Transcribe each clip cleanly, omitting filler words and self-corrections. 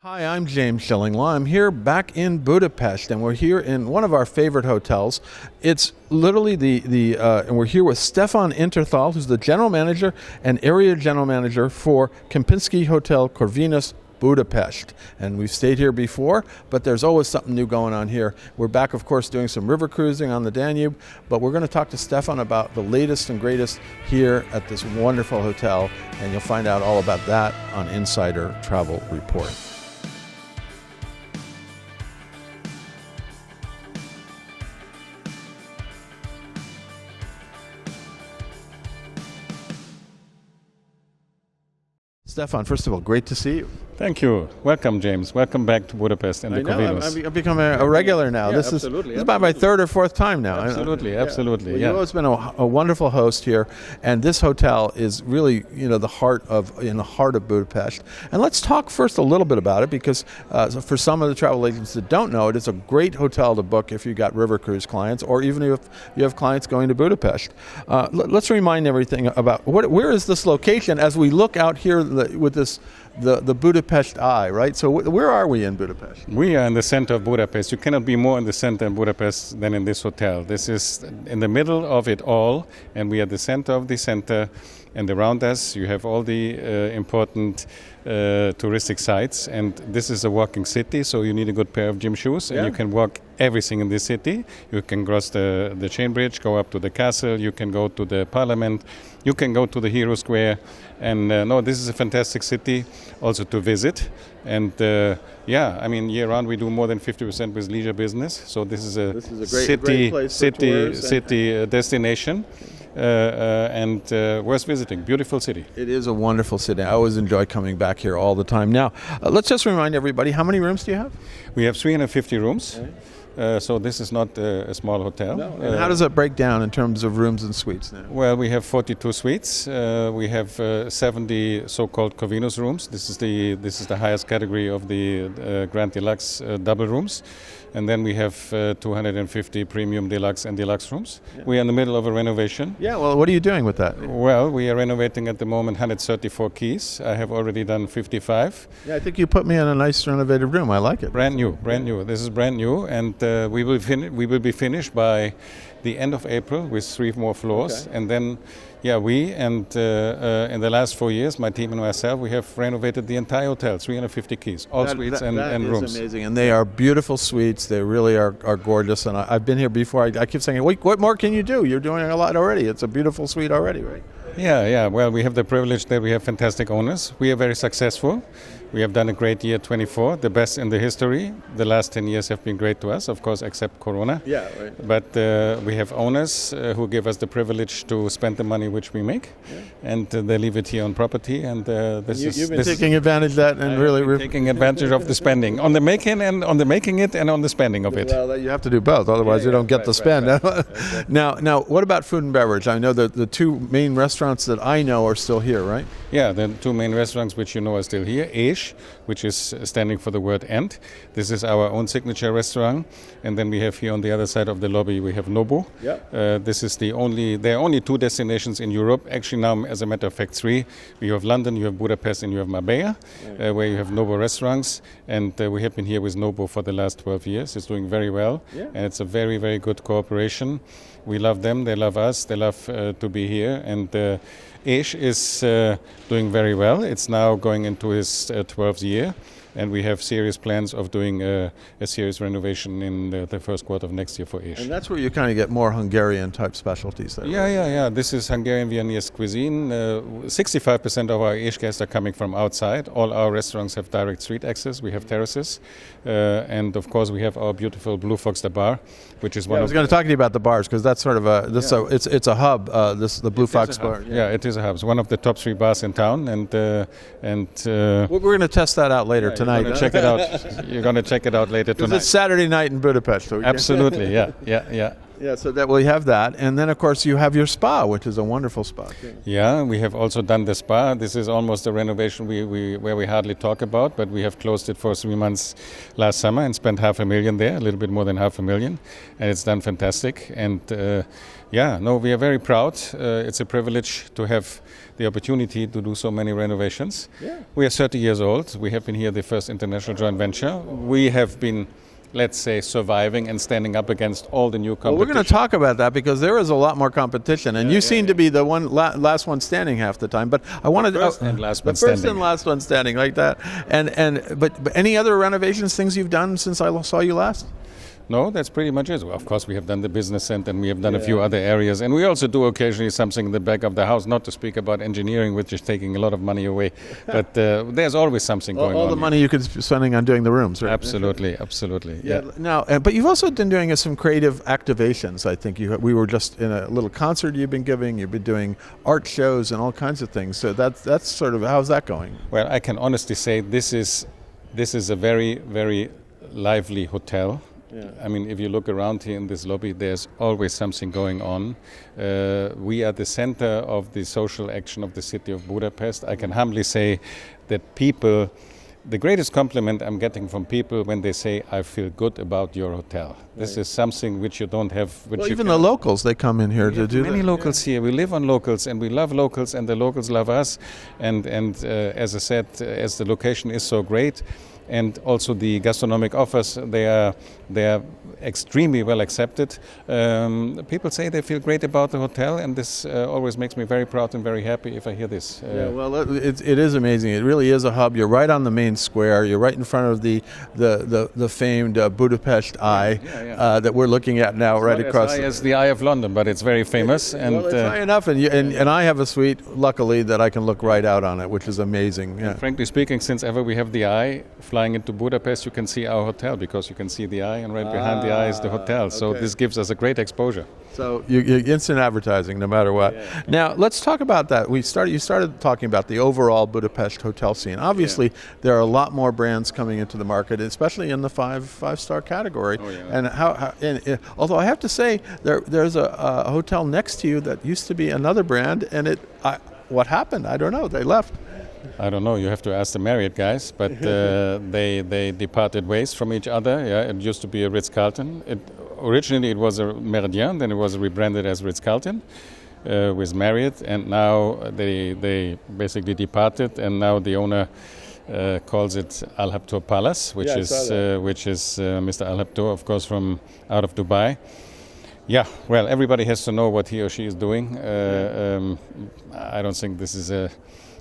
Hi, I'm James Shillinglaw. I'm here back in Budapest, and we're here in one of our favorite hotels. It's literally and we're here with Stefan Interthal, who's the general manager and area general manager for Kempinski Hotel Corvinus Budapest. And we've stayed here before, but there's always something new going on here. We're back, of course, doing some river cruising on the Danube, but we're going to talk to Stefan about the latest and greatest here at this wonderful hotel, and you'll find out all about that on Insider Travel Report. Stefan, first of all, great to see you. Thank you. Welcome, James. Welcome back to Budapest and the Corvinus. I've become a regular now. Yeah, this is about my third or fourth time now. Absolutely. Well, you've always been a wonderful host here, and this hotel is really, in the heart of Budapest. And let's talk first a little bit about it, because for some of the travel agents that don't know it, it's a great hotel to book if you got river cruise clients, or even if you have clients going to Budapest. Let's remind everything about where is this location as we look out here with this. The Budapest eye, right? So where are we in Budapest? We are in the center of Budapest. You cannot be more in the center of Budapest than in this hotel. This is in the middle of it all, and we are the center of the center. And around us, you have all the important touristic sites. And this is a walking city, so you need a good pair of gym shoes. And you can walk everything in the city. You can cross the chain bridge, go up to the castle. You can go to the parliament. You can go to the Hero Square. And this is a fantastic city also to visit. And year-round we do more than 50% with leisure business. So this is a great place for city destination. And worth visiting. Beautiful city. It is a wonderful city. I always enjoy coming back here all the time. Now, let's just remind everybody, how many rooms do you have? We have 350 rooms. So this is not a small hotel. No. And how does that break down in terms of rooms and suites now? Well, we have 42 suites. We have 70 so-called Corvinus rooms. This is the highest category of the Grand Deluxe double rooms. And then we have 250 premium deluxe and deluxe rooms. Yeah. We are in the middle of a renovation. Yeah, well, what are you doing with that? Well, we are renovating at the moment 134 keys. I have already done 55. Yeah, I think you put me in a nice renovated room. I like it. Brand new. This is brand new, and we will be finished by the end of April with 3 more floors. Okay. And then, in the last 4 years, my team and myself, we have renovated the entire hotel, 350 keys, all suites and rooms. That is amazing, and they are beautiful suites. They really are gorgeous, and I've been here before. I keep saying, wait, what more can you do? You're doing a lot already. It's a beautiful suite already, right? Yeah. Well, we have the privilege that we have fantastic owners. We are very successful. We have done a great year 24, the best in the history. The last 10 years have been great to us, of course, except Corona. Yeah, right. But we have owners who give us the privilege to spend the money which we make, and they leave it here on property. And you've been taking advantage of that, and really taking advantage of the spending on the making and on the spending of it. Well, you have to do both, otherwise you don't get the spend. Right. Now, what about food and beverage? I know that the 2 main restaurants that I know are still here, right? Yeah, the 2 main restaurants which you know are still here. Which is standing for the word "and." This is our own signature restaurant, and then we have here on the other side of the lobby we have Nobu. Yep. This is there are only 2 destinations in Europe. Actually, now, as a matter of fact, 3. You have London, you have Budapest, and you have Marbella, where you have Nobu restaurants. And we have been here with Nobu for the last 12 years. It's doing very well, and it's a very, very good cooperation. We love them, they love us, they love to be here, and Ash is doing very well. It's now going into his 12th year, and we have serious plans of doing a serious renovation in the first quarter of next year for Ash. And that's where you kind of get more Hungarian type specialties there. Yeah. This is Hungarian Viennese cuisine. 65% of our Ash guests are coming from outside. All our restaurants have direct street access. We have terraces. And of course we have our beautiful Blue Fox the bar, which is one I was going to talk to you about the bars, because that's sort of it's a hub, the Blue Fox bar. Yeah, it is a hub. It's one of the top 3 bars in town, and we're going to test that out later tonight. You're going to check it out. You're going to check it out later tonight. It's Saturday night in Budapest. So absolutely, yeah. Yeah, so that we have that, and then of course you have your spa, which is a wonderful spa. Yeah, we have also done the spa. This is almost a renovation where we hardly talk about, but we have closed it for 3 months last summer and spent $500,000 there, a little bit more than $500,000, and it's done fantastic. And we are very proud. It's a privilege to have the opportunity to do so many renovations. Yeah. We are 30 years old. We have been here the first international joint venture. We have been, let's say, surviving and standing up against all the new competition. Well, we're going to talk about that because there is a lot more competition, and you seem to be the last one standing half the time. But I wanted the first and last one standing like that. But any other renovations, things you've done since I saw you last? No, that's pretty much it. Well, of course, we have done the business center and we have done a few other areas. And we also do occasionally something in the back of the house, not to speak about engineering, which is taking a lot of money away. But there's always something going on. All the money you could be spending on doing the rooms, right? Absolutely. Yeah. Now, but you've also been doing some creative activations. I think we were just in a little concert you've been giving. You've been doing art shows and all kinds of things. So that's sort of, how's that going? Well, I can honestly say this is a very, very lively hotel. Yeah. I mean, if you look around here in this lobby, there's always something going on. We are the center of the social action of the city of Budapest. I can humbly say that people, the greatest compliment I'm getting from people when they say, I feel good about your hotel. This is something which you don't have. Even the locals, they come in here to do that. Many locals here. We live on locals and we love locals and the locals love us. And as I said, as the location is so great, and also the gastronomic offers, they are extremely well accepted. People say they feel great about the hotel, and this always makes me very proud and very happy if I hear this. It is amazing. It really is a hub. You're right on the main square. You're right in front of the famed Budapest Eye that we're looking at now, right across. As high as the Eye of London, but it's very famous. It's high enough, and I have a suite, luckily, that I can look right out on it, which is amazing. Yeah. Frankly speaking, since ever we have the Eye, flying into Budapest, you can see our hotel because you can see the Eye, and right behind the Eye is the hotel. So this gives us a great exposure. So you instant advertising, no matter what. Yeah. Now let's talk about that. You started talking about the overall Budapest hotel scene. Obviously, there are a lot more brands coming into the market, especially in the five-star category. Oh, yeah. And although I have to say, there's a hotel next to you that used to be another brand, and what happened? I don't know. They left. I don't know. You have to ask the Marriott guys, but they departed ways from each other. Yeah, it used to be a Ritz-Carlton. Originally, it was a Méridien, then it was rebranded as Ritz-Carlton with Marriott, and now they basically departed, and now the owner calls it Al Habtoor Palace, which is Mr. Al Habtoor, of course, from out of Dubai. Yeah, well, everybody has to know what he or she is doing. I don't think this is a.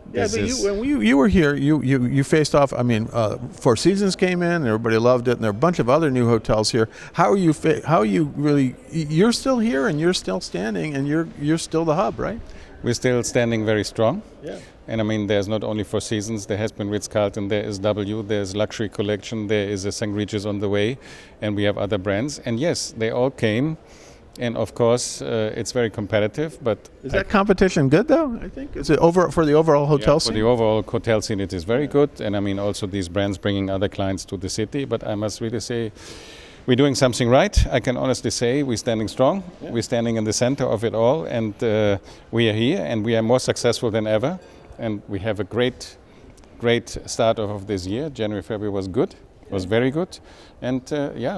But when you were here, you faced off. I mean, Four Seasons came in, and everybody loved it, and there are a bunch of other new hotels here. How are you really? You're still here, and you're still standing, and you're still the hub, right? We're still standing very strong. Yeah. And I mean, there's not only Four Seasons. There has been Ritz-Carlton. There is W. There's Luxury Collection. There is a St. Regis on the way, and we have other brands. And yes, they all came. And of course, it's very competitive. But is that competition good, though? I think is it for the overall hotel scene? For the overall hotel scene, it is very good. And I mean, also these brands bringing other clients to the city. But I must really say, we're doing something right. I can honestly say we're standing strong. Yeah. We're standing in the center of it all, and we are here, and we are more successful than ever. And we have a great start of this year. January, February was good. Was very good, and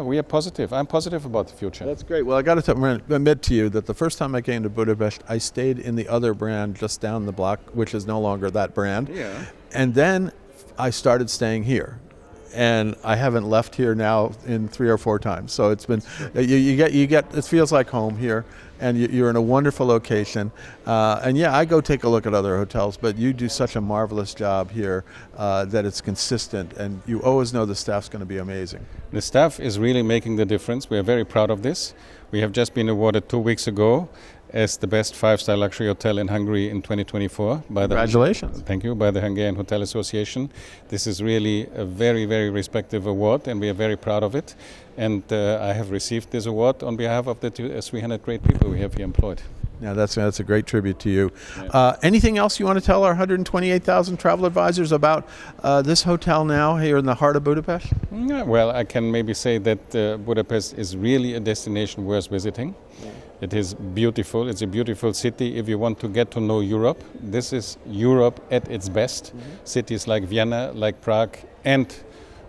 we are positive. I'm positive about the future. That's great. Well, I got to admit to you that the first time I came to Budapest, I stayed in the other brand just down the block, which is no longer that brand. Yeah. And then I started staying here, and I haven't left here now in 3 or 4 times. So it's been you get it feels like home here. And you're in a wonderful location. I go take a look at other hotels, but you do such a marvelous job here that it's consistent, and you always know the staff's going to be amazing. The staff is really making the difference. We are very proud of this. We have just been awarded 2 weeks ago as the best 5-star luxury hotel in Hungary in 2024. Congratulations. Thank you, by the Hungarian Hotel Association. This is really a very, very respected award, and we are very proud of it. And I have received this award on behalf of the 300 great people we have here employed. Yeah, that's a great tribute to you. Anything else you want to tell our 128,000 travel advisors about this hotel now here in the heart of Budapest? Yeah, well, I can maybe say that Budapest is really a destination worth visiting. Yeah. It is beautiful. It's a beautiful city. If you want to get to know Europe, this is Europe at its best. Cities like Vienna, like Prague, and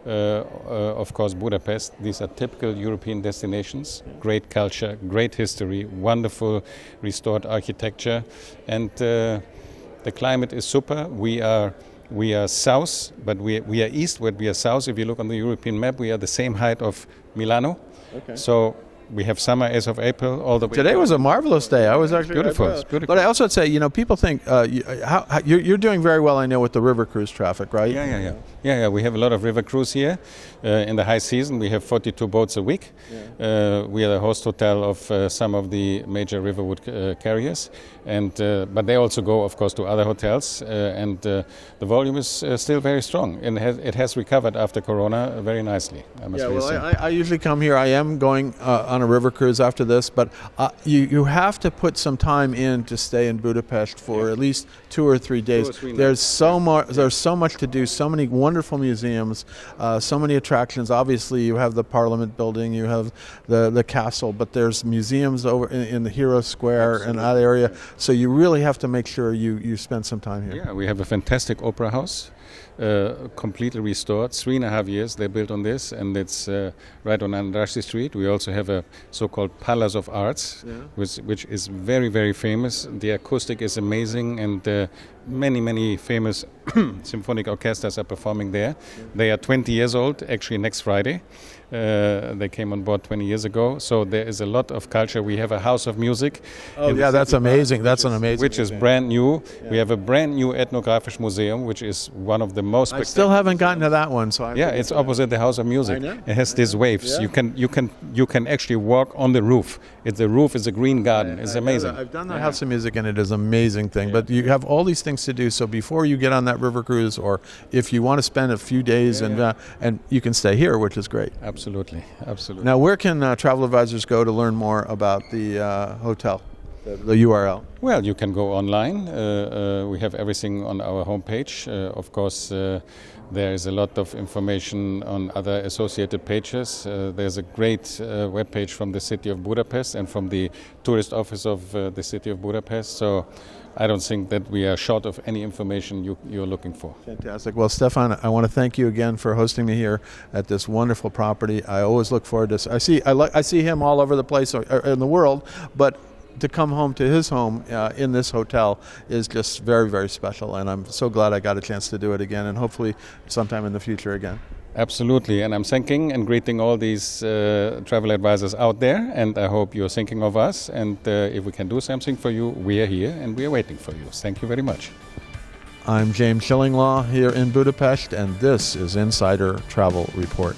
of course Budapest. These are typical European destinations. Great culture, great history, wonderful restored architecture, and the climate is super. We are south, but we are eastward. We are south. If you look on the European map, we are the same height of Milano. Okay. So we have summer as of April all the way. Today was a marvelous day. I was actually beautiful. It's beautiful. But I also would say, people think you're doing very well. I know with the river cruise traffic, right? Yeah. We have a lot of river cruise here. In the high season, we have 42 boats a week. Yeah. We are the host hotel of some of the major riverwood carriers, and but they also go, of course, to other hotels. And the volume is still very strong, and it has recovered after Corona very nicely. I must say. I usually come here. I am going on a river cruise after this, but you have to put some time in to stay in Budapest for at least 2 or 3 days. There's so much to do, so many wonderful museums, so many attractions. Obviously, you have the Parliament building, you have the castle, but there's museums over in the Hero Square and that area. So you really have to make sure you spend some time here. Yeah, we have a fantastic opera house. Completely restored, 3.5 years they built on this, and it's right on Andrassy Street. We also have a so-called Palace of Arts, which is very, very famous. The acoustic is amazing, and many famous symphonic orchestras are performing there. They are 20 years old, actually next Friday. They came on board 20 years ago, so there is a lot of culture. We have a house of music. Oh yeah, that's amazing. That's an amazing. Which is brand new. Yeah. We have a brand new ethnographic museum, which is one of the most. I still haven't gotten to that one, so it's opposite the House of Music. It has these waves. Yeah. You can actually walk on the roof. The roof is a green garden. It's amazing. I've done the House of Music, and it is an amazing thing. But you have all these things to do. So before you get on that river cruise, or if you want to spend a few days, and you can stay here, which is great. Absolutely. Now, where can travel advisors go to learn more about the hotel, the URL? Well, you can go online. We have everything on our homepage. Of course, there is a lot of information on other associated pages. There's a great webpage from the city of Budapest and from the tourist office of the city of Budapest. So I don't think that we are short of any information you're looking for. Fantastic. Well, Stefan, I want to thank you again for hosting me here at this wonderful property. I always look forward to this. I see him all over the place in the world, but to come home to his home in this hotel is just very, very special. And I'm so glad I got a chance to do it again, and hopefully sometime in the future again. Absolutely, and I'm thanking and greeting all these travel advisors out there, and I hope you're thinking of us, and if we can do something for you, we are here and we are waiting for you. Thank you very much. I'm James Schillinglaw here in Budapest, and this is Insider Travel Report.